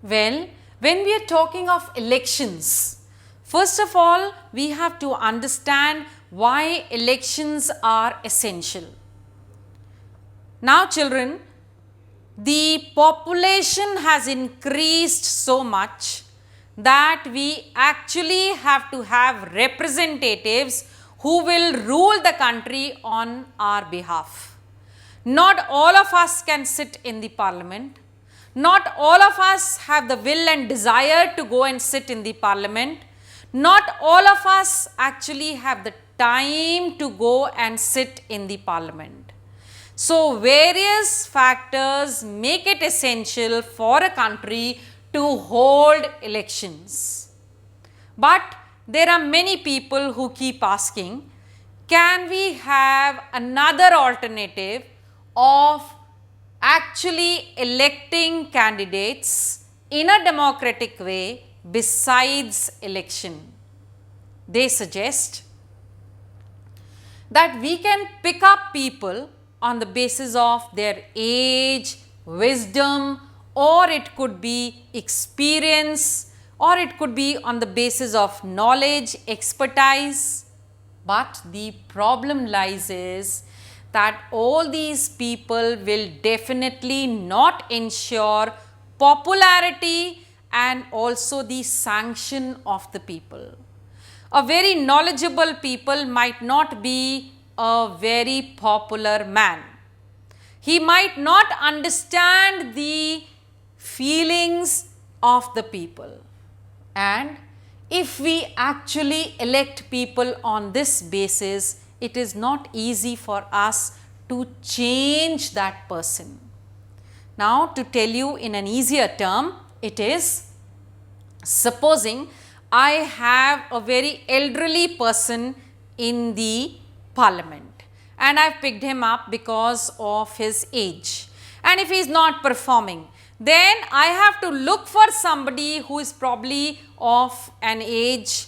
Well, when we are talking of elections, first of all, we have to understand why elections are essential. Now children, the population has increased so much that we actually have to have representatives who will rule the country on our behalf. Not all of us can sit in the parliament. Not all of us have the will and desire to go and sit in the parliament. Not all of us actually have the time to go and sit in the parliament. So, various factors make it essential for a country to hold elections. But there are many people who keep asking, can we have another alternative of actually electing candidates in a democratic way besides election? They suggest that we can pick up people on the basis of their age, wisdom, or it could be experience, or it could be on the basis of knowledge, expertise. But the problem lies is that all these people will definitely not ensure popularity and also the sanction of the people. A very knowledgeable people might not be a very popular man. He might not understand the feelings of the people. And if we actually elect people on this basis, it is not easy for us to change that person. Now, to tell you in an easier term, it is supposing I have a very elderly person in the parliament and I have picked him up because of his age, and if he is not performing, then I have to look for somebody who is probably of an age,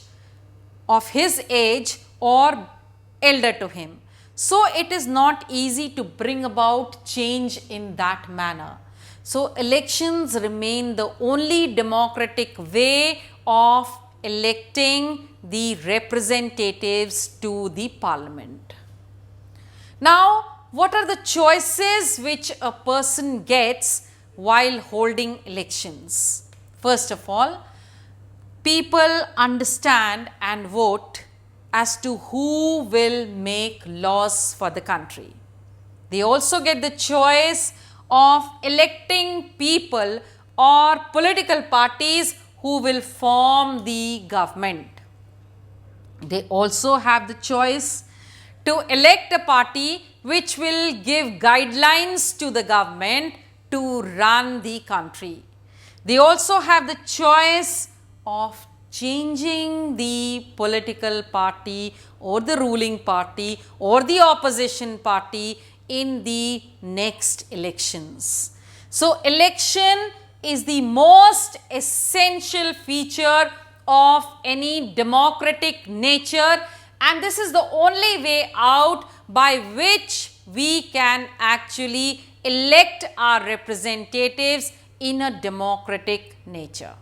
of his age or elder to him. So, it is not easy to bring about change in that manner. So, elections remain the only democratic way of electing the representatives to the parliament. Now, what are the choices which a person gets while holding elections? First of all, people understand and vote as to who will make laws for the country. They also get the choice of electing people or political parties who will form the government. They also have the choice to elect a party which will give guidelines to the government to run the country. They also have the choice of changing the political party or the ruling party or the opposition party in the next elections. So, election is the most essential feature of any democratic nature, and this is the only way out by which we can actually elect our representatives in a democratic nature.